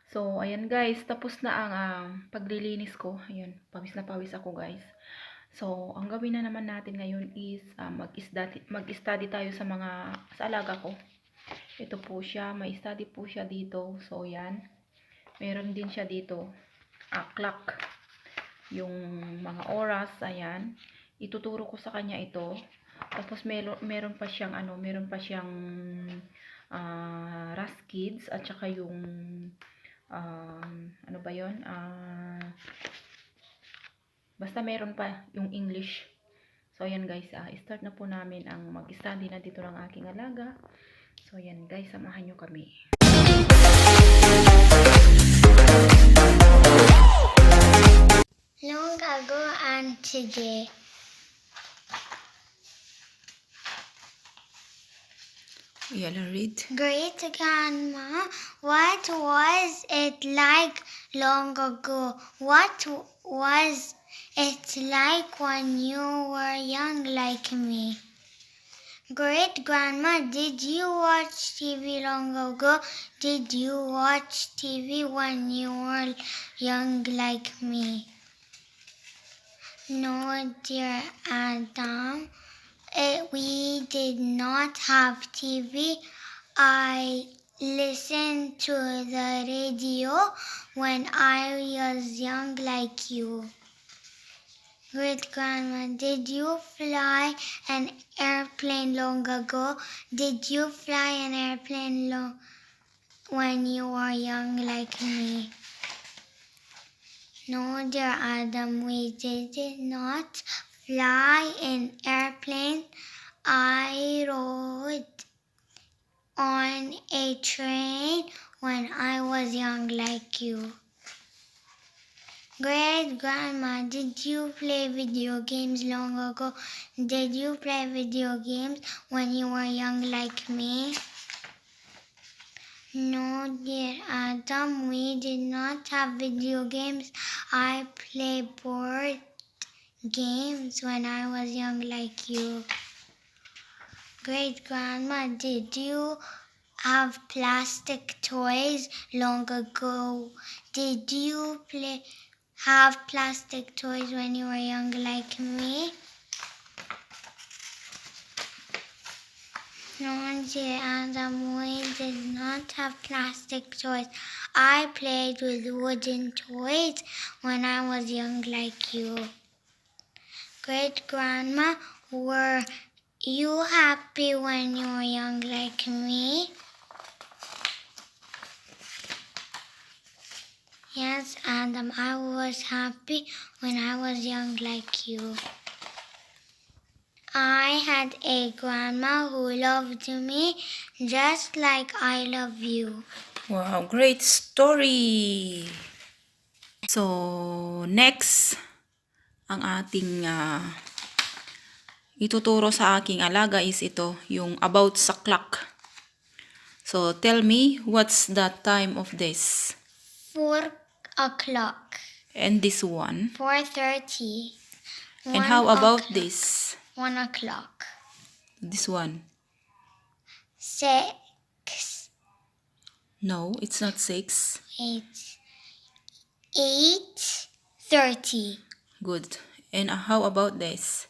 So, ayan guys, tapos na ang paglilinis ko. Ayan, pawis na pawis ako guys. So, ang gawin na naman natin ngayon is mag-study tayo sa alaga ko. Ito po siya, may study po siya dito. So, ayan. Meron din siya dito, clock. Yung mga oras, ayan. Ituturo ko sa kanya ito. Tapos meron pa siyang Rust Kids at saka yung ano ba yun? Basta meron pa yung English. So, ayan guys, start na po namin ang mag-study na dito ng aking alaga. So, ayan guys, samahan nyo kami. Long ago and today. Yellow read. Great grandma, what was it like long ago? What was it like when you were young like me? Great grandma, did you watch TV long ago? Did you watch TV when you were young like me? No, dear Adam. We did not have TV. I listened to the radio when I was young like you. Great grandma, did you fly an airplane long ago? Did you fly an airplane when you were young like me? No, dear Adam, we did not fly an airplane. I rode on a train when I was young like you. Great grandma, did you play video games long ago? Did you play video games when you were young like me? No, dear Adam, we did not have video games. I played board games when I was young like you. Great grandma, did you have plastic toys long ago? Did you have plastic toys when you were young like me? No, dear Adam, we did not have plastic toys. I played with wooden toys when I was young like you. Great grandma, were you happy when you were young like me? Yes, Adam, I was happy when I was young like you. I had a grandma who loved me just like I love you. Wow, great story! So, next, ang ating ituturo sa aking alaga is ito, yung about sa clock. So, tell me, what's the time of this? 4 o'clock. And this one? 4:30. And how about this? 1 o'clock. This one? 6. No, it's not 6. 8. 8:30. Good. And how about this?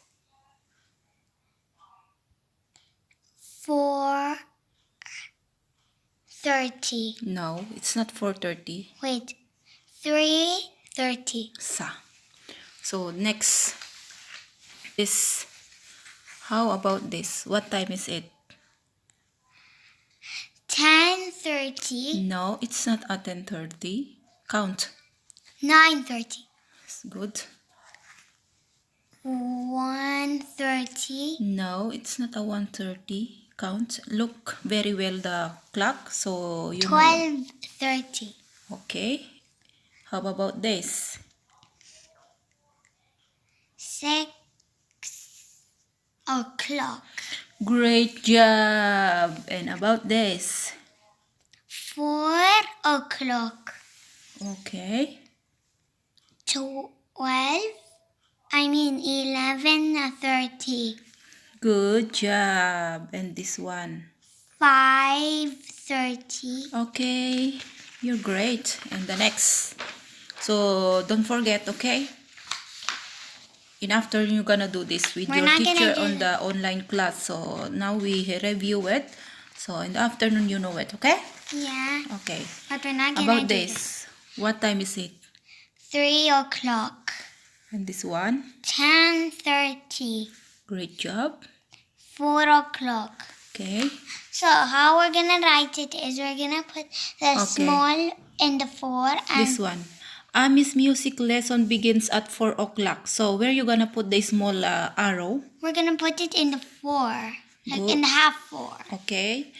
4:30. No, it's not 4:30. Wait. 3:30. So, next is, how about this? What time is it? 10:30. No, it's not at 10:30. Count. 9:30. Good. 1:30. No, it's not a 1:30. Count. Look very well the clock. So, you know. 12:30. Okay. How about this? 6 o'clock. Great job. And about this? 4 o'clock. Okay. 11:30. Good job. And this one? 5:30. Okay. You're great. And the next. So don't forget, okay? In afternoon, you're gonna do this with We're your not gonna teacher do on the online class. So now we review it. So in the afternoon, you know it, okay? Yeah. Okay. But we're not gonna About do this, what time is it? 3 o'clock. And this one? 10:30. Great job. 4 o'clock. Okay. So how we're gonna write it is we're gonna put the small in the 4 and This one. Ami's music lesson begins at 4 o'clock. So where you gonna put the small arrow? we're gonna put it in the 4. Like Good. in the half 4. Okay.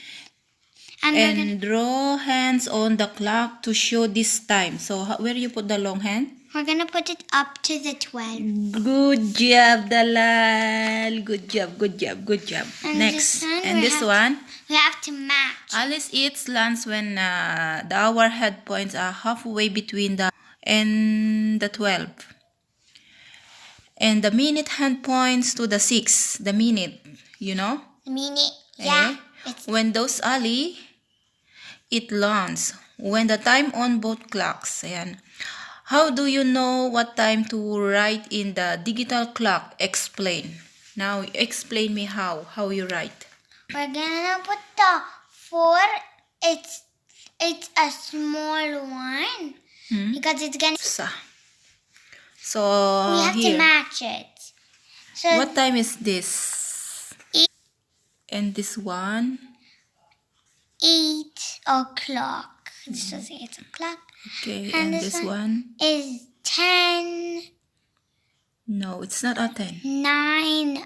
And we're gonna, And draw hands on the clock to show this time. So where you put the long hand? we're gonna put it up to the 12. Good job, Dalal. Good job, good job, good job. And Next. this one, And this one? We have to match. Alice eats lunch when the hour head points are halfway between the and the 12. And the minute hand points to the 6. The minute, you know? The minute. Yeah. It's When those Ali eat lunch. When the time on both clocks. Ayan. How do you know what time to write in the digital clock? Explain. Now, explain me how you write. we're gonna put the 4. It's a small one because it's gonna. So, We have here. to match it. So What time is this? And this one? 8 o'clock. This was 8 o'clock. Okay, And and this this one? Is 10, No, it's not a 10. 9:30.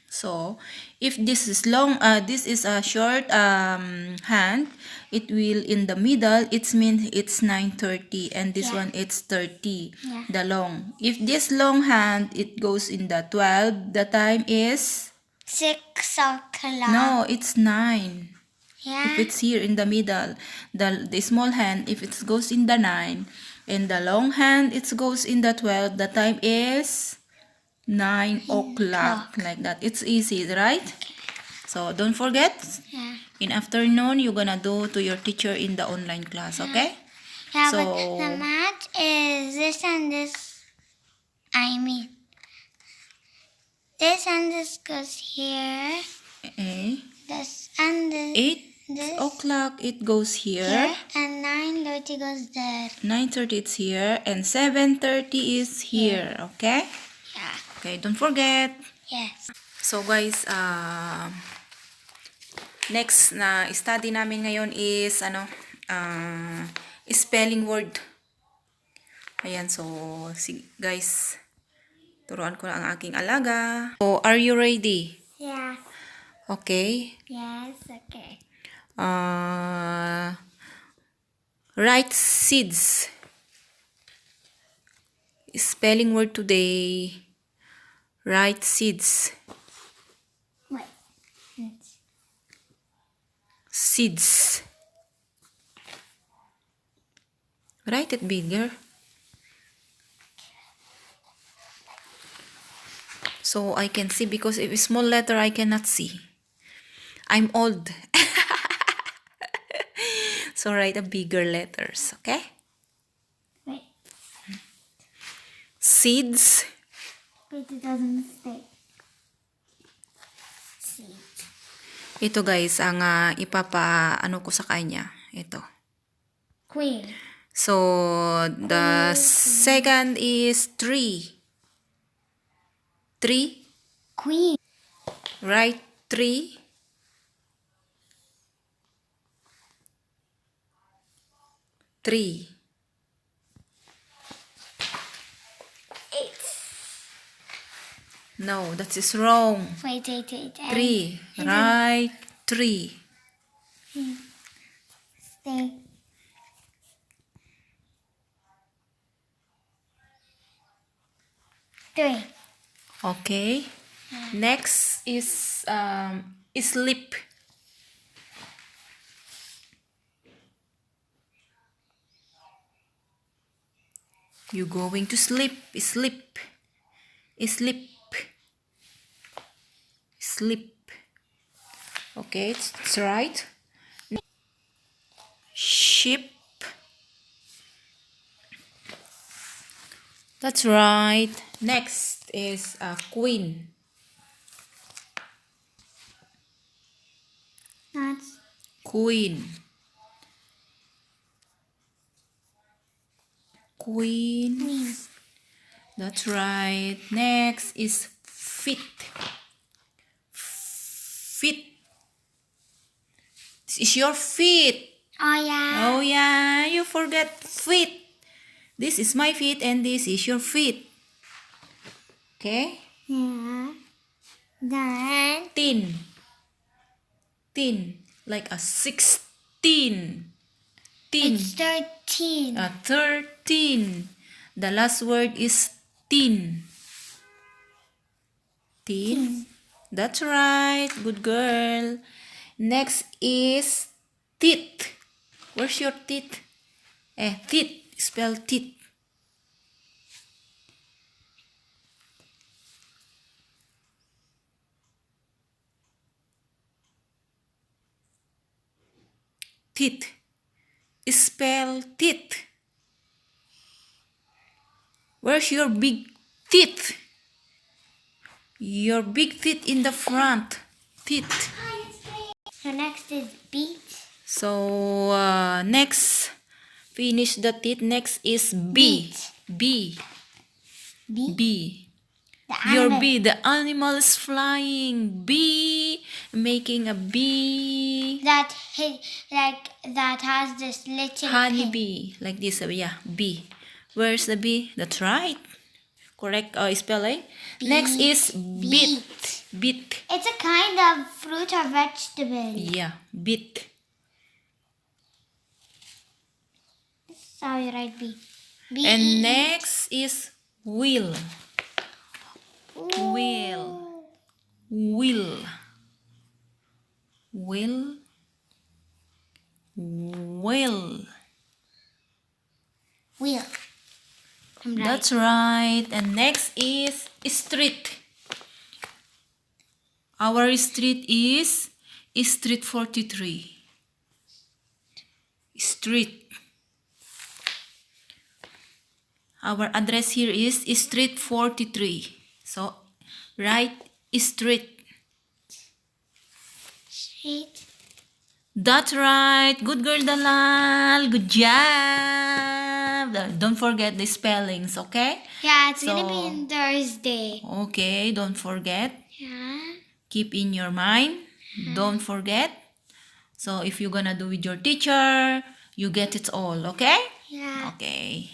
So, if this is long, this is a short hand, it will in the middle, it means it's 9:30, and this one it's 30, Yeah. the long. If this long hand, it goes in the 12, the time is? 6 o'clock. No, it's 9. Yeah. If it's here in the middle, the small hand, if it goes in the 9, and the long hand, it goes in the 12, the time is 9 o'clock. Like that. It's easy, right? So, don't forget, Yeah. in afternoon, you're gonna do to your teacher in the online class, okay? Yeah, So- but the match is this and this. I mean, this and this goes here. This and this. 8 This o'clock, it goes here. here. And 9:30 goes there. 9:30, it's here. And 7:30 is here, okay? Yeah. Okay, don't forget. Yes. So guys, next na study namin ngayon is spelling word. Ayan, so guys, turuan ko na ang aking alaga. So, are you ready? Yeah. Okay. Yes. Okay. Write seeds. Spelling word today. Write seeds. Wait. Seeds. Write it bigger. So I can see, because if it's small letter, I cannot see. I'm old. So write a bigger letters, okay? Wait. Seeds. Wait, it doesn't stay. See. Ito guys, ang ano ko sa kanya. Ito. Queen. So, the second is 3. 3. Queen. Write 3. 3. 8. No, that is wrong. Wait. 3. Write 3. Stay. Three. Okay. Next is sleep. You going to sleep. Sleep. Sleep. Sleep. Okay, it's right. Sheep. That's right. Next is queen. That's Queen. Queen. queen. That's right. Next is feet. Feet. This is your feet. Oh yeah. Oh yeah, you forget feet. This is my feet and this is your feet. Okay? Yeah. Then Tin. Tin. Like a 16. Tin. it's 13. 13. The last word is tin. Tin. That's right. Good girl. Next is teeth. Where's your teeth? Teeth. Spell teeth. Teeth. Spell teeth. Where's your big teeth? Your big teeth in the front. Teeth. So next is beat. So next, finish the teeth. Next is B. B. B. B. The Your animal. bee, the animal is flying. Bee, making a bee. That that has this little Honey pin. bee, like this. Yeah, bee. Where's the bee? That's right. Correct spelling. Next is beet. Beet. It's a kind of fruit or vegetable. Yeah, beet. So you write B. B. And next is wheel. Wheel. Wheel. Wheel. Wheel. Wheel. I'm right. That's right. And next is street. Our street is Street 43. Street. Our address here is Street 43. So, write street. Street. That's right. Good girl, Dalal. Good job. Don't forget the spellings, okay? Yeah, it's gonna be on Thursday. Okay, don't forget. Yeah. Keep in your mind. Don't forget. So, if you're gonna do with your teacher, you get it all, okay? Yeah. Okay.